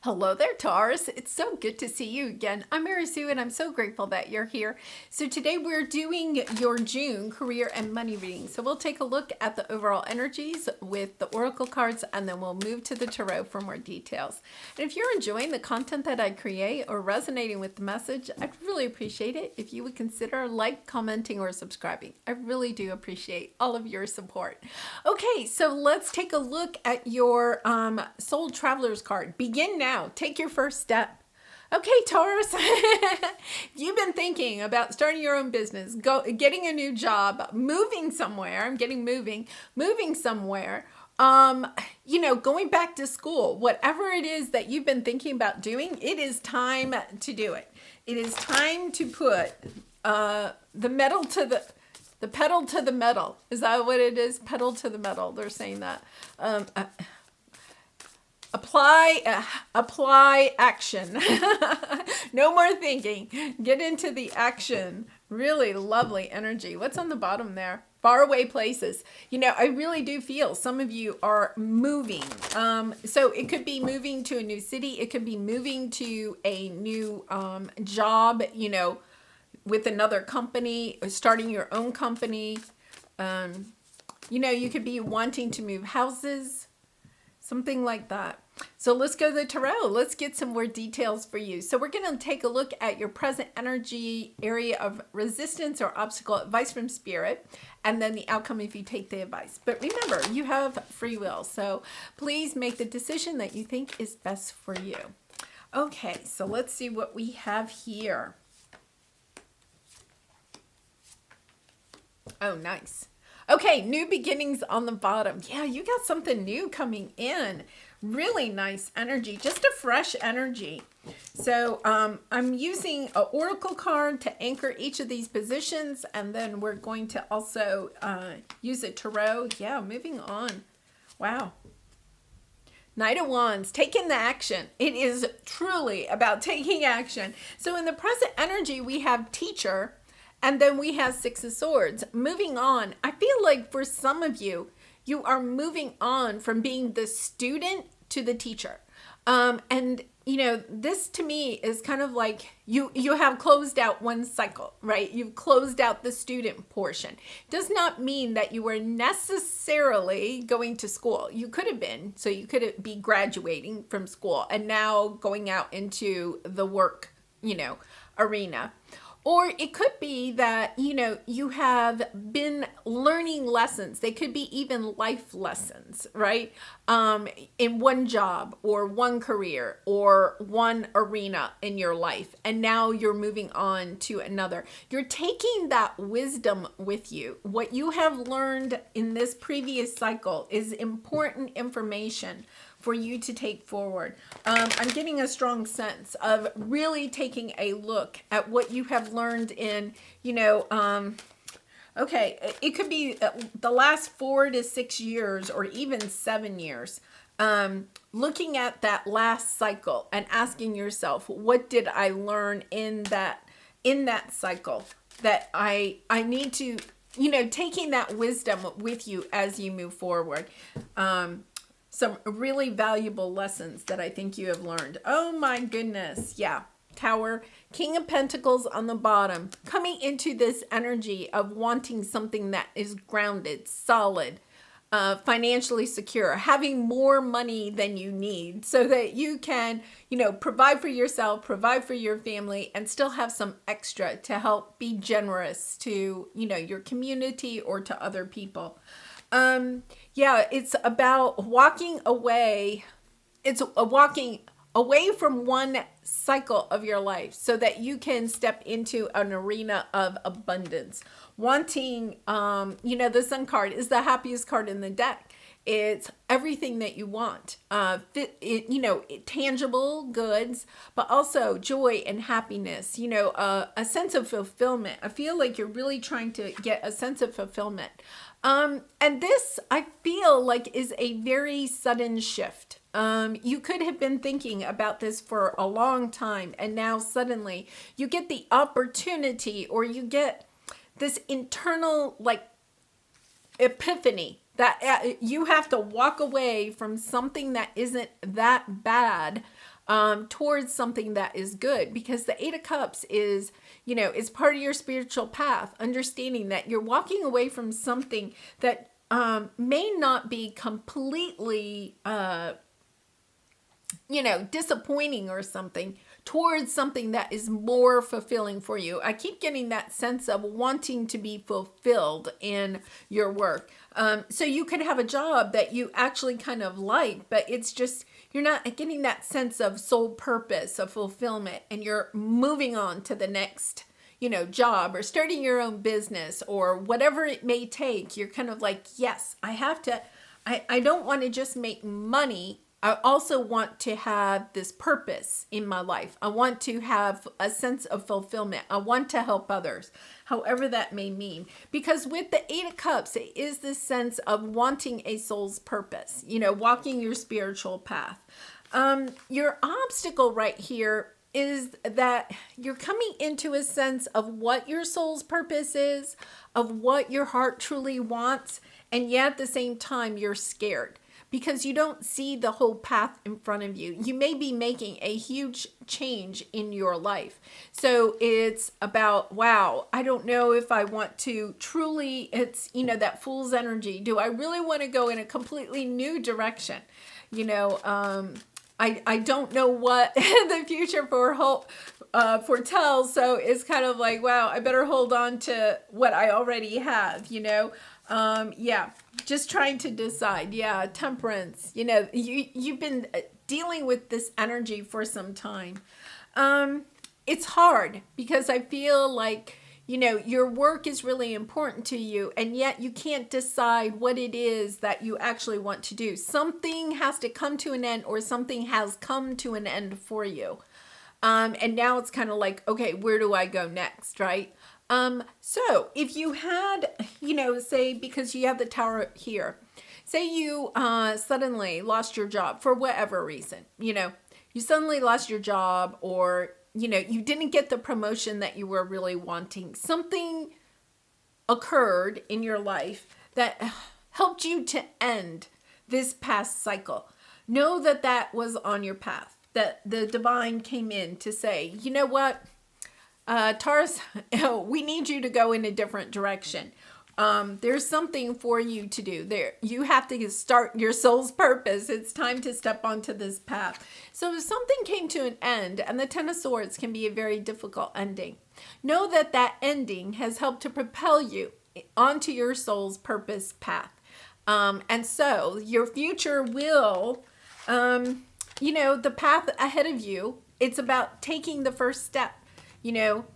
Hello there, Taurus. It's so good to see you again. I'm Mary Sue, and I'm so grateful that you're here. So today we're doing your June career and money reading. So we'll take a look at the overall energies with the oracle cards, and then we'll move to the tarot for more details. And if you're enjoying the content that I create or resonating with the message, I'd really appreciate it if you would consider commenting, or subscribing. I really do appreciate all of your support. Okay, so let's take a look at your Soul Travelers card. Begin now. Take your first step. Okay, Taurus, you've been thinking about starting your own business, getting a new job, moving somewhere. I'm getting moving somewhere. Going back to school, whatever it is that you've been thinking about doing, it is time to do it. It is time to put the pedal to the metal. Is that what it is? Pedal to the metal. They're saying that. Apply action. No more thinking. Get into the action. Really lovely energy. What's on the bottom there? Faraway places. I really do feel some of you are moving. So it could be moving to a new city. It could be moving to a new job, with another company, or starting your own company. You could be wanting to move houses, something like that. So let's go to the tarot. Let's get some more details for you. So we're going to take a look at your present energy area of resistance or obstacle, advice from spirit, and then the outcome if you take the advice. But remember, you have free will. So please make the decision that you think is best for you. Okay, so let's see what we have here. Oh, nice. Okay, new beginnings on the bottom. Yeah, you got something new coming in. Really nice energy, just a fresh energy. So I'm using an oracle card to anchor each of these positions, and then we're going to also use a tarot. Yeah, moving on. Wow. Knight of Wands, taking the action. It is truly about taking action. So in the present energy, we have teacher, and then we have Six of Swords. Moving on, I feel like for some of you, you are moving on from being the student to the teacher. This to me is kind of like you have closed out one cycle, right? You've closed out the student portion. Does not mean that you were necessarily going to school. You could have been, so you could be graduating from school and now going out into the work, arena. Or it could be that, you have been learning lessons. They could be even life lessons, right? In one job or one career or one arena in your life. And now you're moving on to another. You're taking that wisdom with you. What you have learned in this previous cycle is important information for you to take forward. I'm getting a strong sense of really taking a look at what you have learned in, okay, it could be the last 4 to 6 years or even 7 years. Looking at that last cycle and asking yourself, what did I learn in that cycle that I need to, taking that wisdom with you as you move forward. Some really valuable lessons that I think you have learned. Oh my goodness. Yeah. Tower, King of Pentacles on the bottom, coming into this energy of wanting something that is grounded, solid, financially secure, having more money than you need so that you can, provide for yourself, provide for your family, and still have some extra to help be generous to, your community or to other people. It's about walking away. It's walking away from one cycle of your life so that you can step into an arena of abundance. Wanting, the Sun card is the happiest card in the deck. It's everything that you want, tangible goods, but also joy and happiness, a sense of fulfillment. I feel like you're really trying to get a sense of fulfillment. And this, I feel like, is a very sudden shift. You could have been thinking about this for a long time, and now suddenly you get the opportunity, or you get this internal, epiphany that you have to walk away from something that isn't that bad towards something that is good, because the Eight of Cups is, is part of your spiritual path, understanding that you're walking away from something that may not be completely, disappointing or something, towards something that is more fulfilling for you. I keep getting that sense of wanting to be fulfilled in your work. So you could have a job that you actually kind of like, but it's just, you're not getting that sense of soul purpose, of fulfillment, and you're moving on to the next, job, or starting your own business, or whatever it may take. You're kind of like, yes, I don't want to just make money. I also want to have this purpose in my life. I want to have a sense of fulfillment. I want to help others, however that may mean. Because with the Eight of Cups, it is this sense of wanting a soul's purpose, walking your spiritual path. Your obstacle right here is that you're coming into a sense of what your soul's purpose is, of what your heart truly wants, and yet at the same time, you're scared, because you don't see the whole path in front of you. You may be making a huge change in your life. So it's about, wow, I don't know if I want to truly, it's, that fool's energy. Do I really want to go in a completely new direction? I don't know what the future foretells. So it's kind of like, wow, I better hold on to what I already have, just trying to decide. Temperance, you've been dealing with this energy for some time. It's hard, because I feel like, your work is really important to you, and yet you can't decide what it is that you actually want to do. Something has to come to an end, or something has come to an end for you. And now it's kind of like, okay, where do I go next, right? So if you had, say, because you have the Tower here, say you suddenly lost your job for whatever reason, you suddenly lost your job, or, you didn't get the promotion that you were really wanting. Something occurred in your life that helped you to end this past cycle. Know that that was on your path, that the divine came in to say, you know what? Taurus, we need you to go in a different direction. There's something for you to do there. You have to start your soul's purpose. It's time to step onto this path. So if something came to an end, and the Ten of Swords can be a very difficult ending, know that that ending has helped to propel you onto your soul's purpose path. And so your future will, the path ahead of you, it's about taking the first step.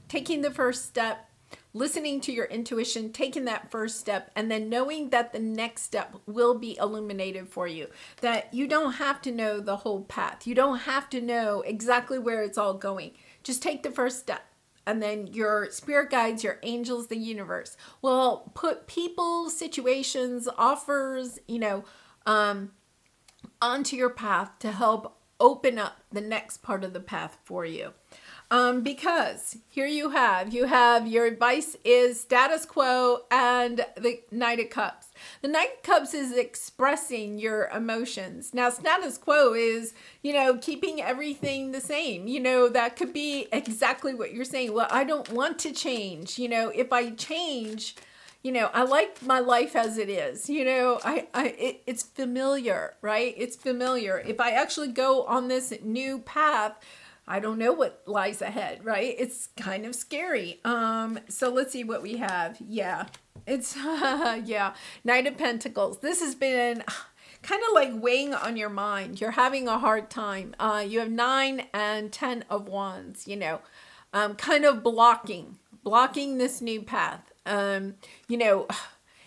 Taking the first step, listening to your intuition, taking that first step, and then knowing that the next step will be illuminated for you. That you don't have to know the whole path. You don't have to know exactly where it's all going. Just take the first step. And then your spirit guides, your angels, the universe will put people, situations, offers, onto your path to help open up the next part of the path for you. Because here you have your advice is status quo and the Knight of Cups. The Knight of Cups is expressing your emotions. Now, status quo is, keeping everything the same. That could be exactly what you're saying. Well, I don't want to change. If I change, I like my life as it is. It's familiar, right? It's familiar. If I actually go on this new path, I don't know what lies ahead, right? It's kind of scary. So let's see what we have. Yeah, it's, Knight of Pentacles. This has been kind of like weighing on your mind. You're having a hard time. You have 9 and 10 of Wands, kind of blocking this new path.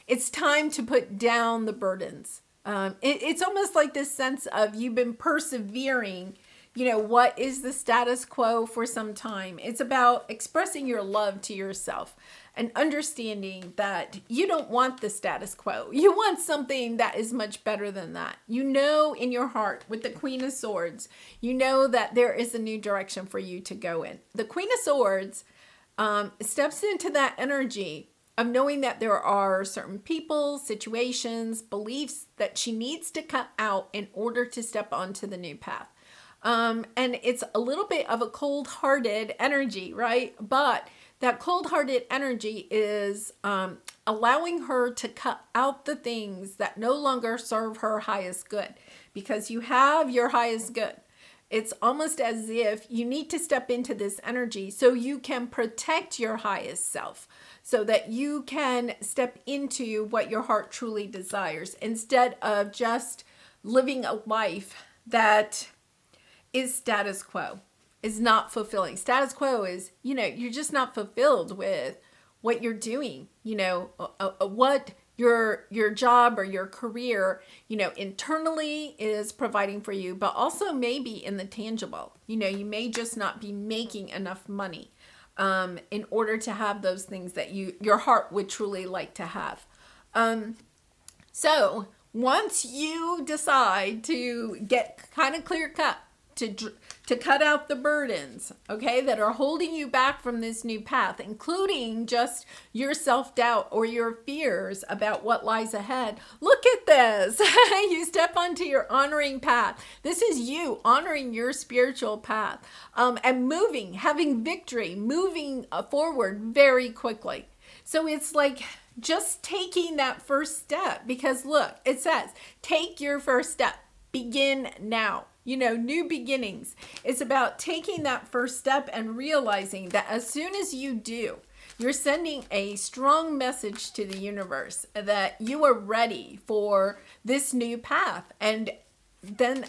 It's time to put down the burdens. It's almost like this sense of you've been persevering. What is the status quo for some time? It's about expressing your love to yourself and understanding that you don't want the status quo. You want something that is much better than that. In your heart with the Queen of Swords, that there is a new direction for you to go in. The Queen of Swords steps into that energy of knowing that there are certain people, situations, beliefs that she needs to cut out in order to step onto the new path. And it's a little bit of a cold-hearted energy, right? But that cold-hearted energy is allowing her to cut out the things that no longer serve her highest good, because you have your highest good. It's almost as if you need to step into this energy so you can protect your highest self, so that you can step into what your heart truly desires, instead of just living a life that is status quo, is not fulfilling. Status quo is, you're just not fulfilled with what you're doing, what your job or your career, internally is providing for you, but also maybe in the tangible. You may just not be making enough money in order to have those things that your heart would truly like to have. So once you decide to get kind of clear cut, to cut out the burdens, okay, that are holding you back from this new path, including just your self-doubt or your fears about what lies ahead. Look at this. You step onto your honoring path. This is you honoring your spiritual path, and having victory, moving forward very quickly. So it's like just taking that first step, because look, it says, take your first step, begin now. New beginnings. It's about taking that first step and realizing that as soon as you do, you're sending a strong message to the universe that you are ready for this new path. And then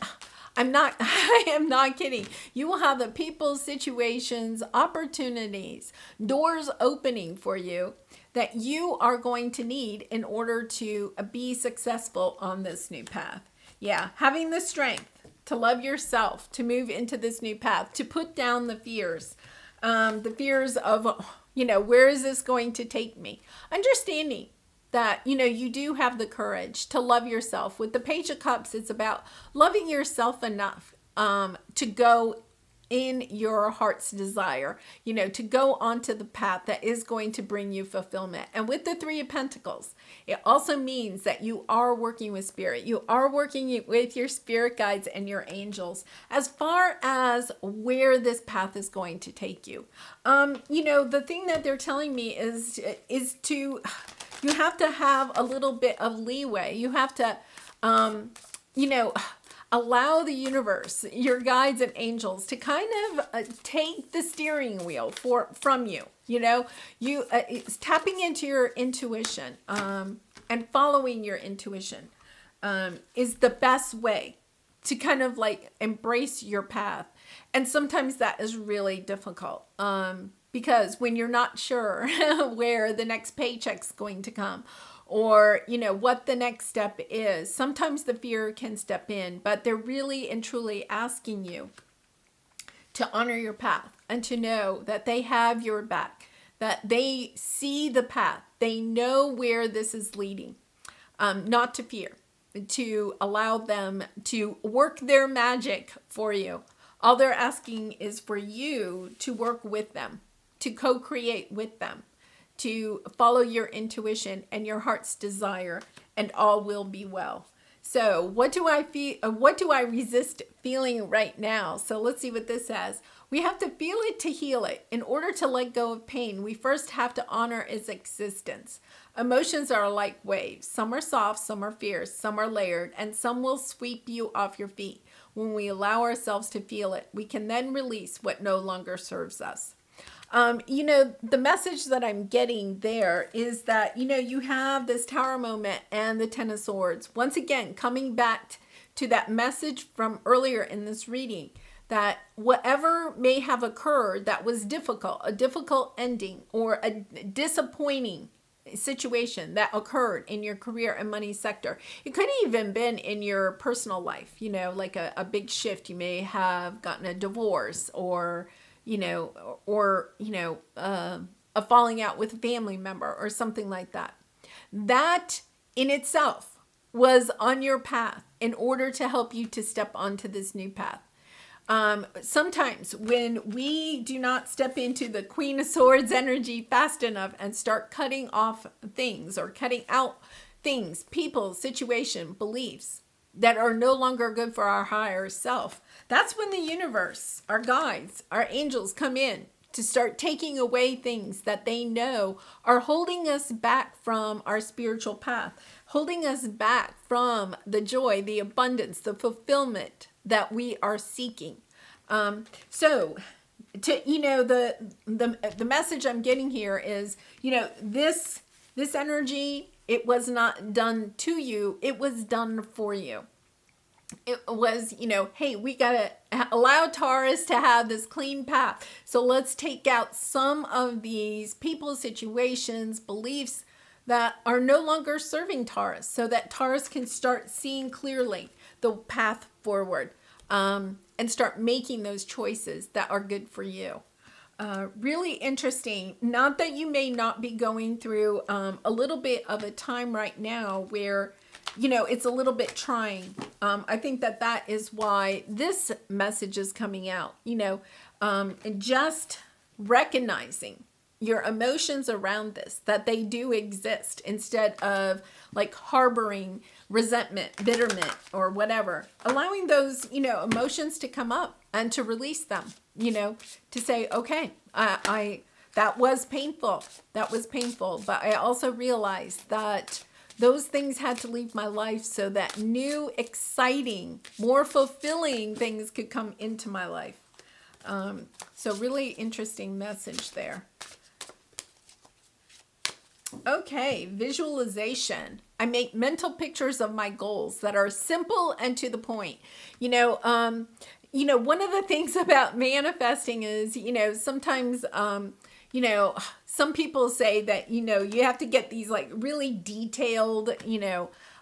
I am not kidding. You will have the people, situations, opportunities, doors opening for you that you are going to need in order to be successful on this new path. Yeah, having the strength to love yourself, to move into this new path, to put down the fears of, where is this going to take me? Understanding that, you do have the courage to love yourself. With the Page of Cups, it's about loving yourself enough to go in your heart's desire, to go onto the path that is going to bring you fulfillment. And with the Three of Pentacles, it also means that you are working with spirit. You are working with your spirit guides and your angels as far as where this path is going to take you. The thing that they're telling me is you have to have a little bit of leeway. You have to, allow the universe, your guides and angels, to kind of take the steering wheel from you. It's tapping into your intuition and following your intuition is the best way to kind of like embrace your path. And sometimes that is really difficult because when you're not sure where the next paycheck's going to come, or, what the next step is, sometimes the fear can step in, but they're really and truly asking you to honor your path and to know that they have your back, that they see the path, they know where this is leading, not to fear, to allow them to work their magic for you. All they're asking is for you to work with them, to co-create with them, to follow your intuition and your heart's desire, and all will be well. So what do I feel? What do I resist feeling right now? So let's see what this says. We have to feel it to heal it. In order to let go of pain, we first have to honor its existence. Emotions are like waves. Some are soft, some are fierce, some are layered, and some will sweep you off your feet. When we allow ourselves to feel it, we can then release what no longer serves us. The message that I'm getting there is that, you have this Tower moment and the Ten of Swords. Once again, coming back to that message from earlier in this reading, that whatever may have occurred that was difficult, a difficult ending or a disappointing situation that occurred in your career and money sector. It could have even been in your personal life, like a big shift. You may have gotten a divorce or a falling out with a family member or something like that. That in itself was on your path in order to help you to step onto this new path. Sometimes when we do not step into the Queen of Swords energy fast enough and start cutting off things or cutting out things, people, situation, beliefs, that are no longer good for our higher self. That's when the universe, our guides, our angels come in to start taking away things that they know are holding us back from our spiritual path, holding us back from the joy, the abundance, the fulfillment that we are seeking. So to, the message I'm getting here is, this energy, it was not done to you, it was done for you. It was, hey, we got to allow Taurus to have this clean path. So let's take out some of these people, situations, beliefs that are no longer serving Taurus, so that Taurus can start seeing clearly the path forward, and start making those choices that are good for you. Really interesting. Not that you may not be going through a little bit of a time right now where, it's a little bit trying. I think that is why this message is coming out, and just recognizing your emotions around this, that they do exist, instead of like harboring resentment, bitterment, or whatever. Allowing those, emotions to come up and to release them, to say, okay, that was painful. That was painful. But I also realized that those things had to leave my life so that new, exciting, more fulfilling things could come into my life. So really interesting message there. Okay, visualization. I make mental pictures of my goals that are simple and to the point. One of the things about manifesting is, sometimes, some people say that, you have to get these like really detailed,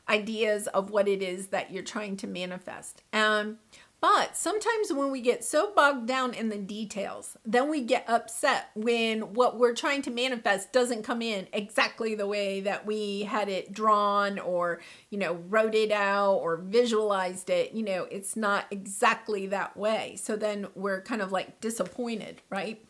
ideas of what it is that you're trying to manifest. But sometimes when we get so bogged down in the details, then we get upset when what we're trying to manifest doesn't come in exactly the way that we had it drawn, or, wrote it out or visualized it. It's not exactly that way. So then we're kind of like disappointed, right?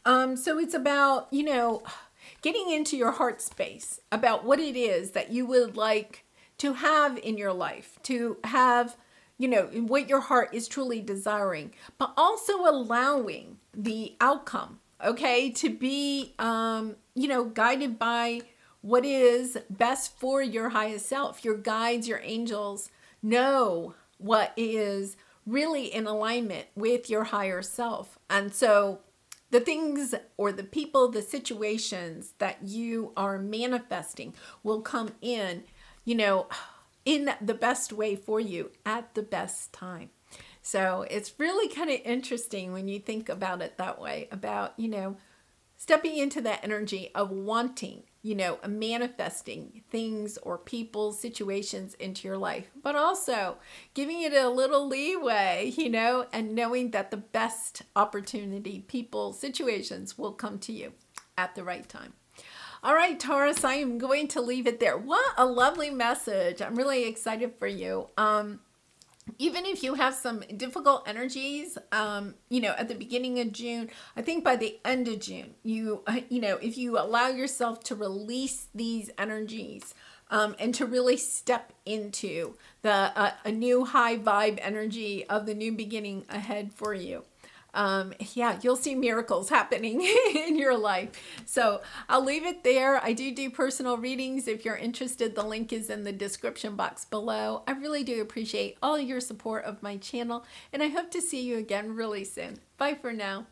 So it's about, getting into your heart space about what it is that you would like to have in your life, to have, what your heart is truly desiring, but also allowing the outcome, okay, to be, guided by what is best for your highest self. Your guides, your angels know what is really in alignment with your higher self. And so the things or the people, the situations that you are manifesting will come in, in the best way for you at the best time. So it's really kind of interesting when you think about it that way, about, stepping into that energy of wanting, manifesting things or people, situations into your life, but also giving it a little leeway, and knowing that the best opportunity, people, situations will come to you at the right time. All right, Taurus, I am going to leave it there. What a lovely message. I'm really excited for you. Even if you have some difficult energies, at the beginning of June, I think by the end of June, if you allow yourself to release these energies, and to really step into a new high vibe energy of the new beginning ahead for you. You'll see miracles happening in your life. So I'll leave it there. I do personal readings. If you're interested, the link is in the description box below. I really do appreciate all your support of my channel, and I hope to see you again really soon. Bye for now.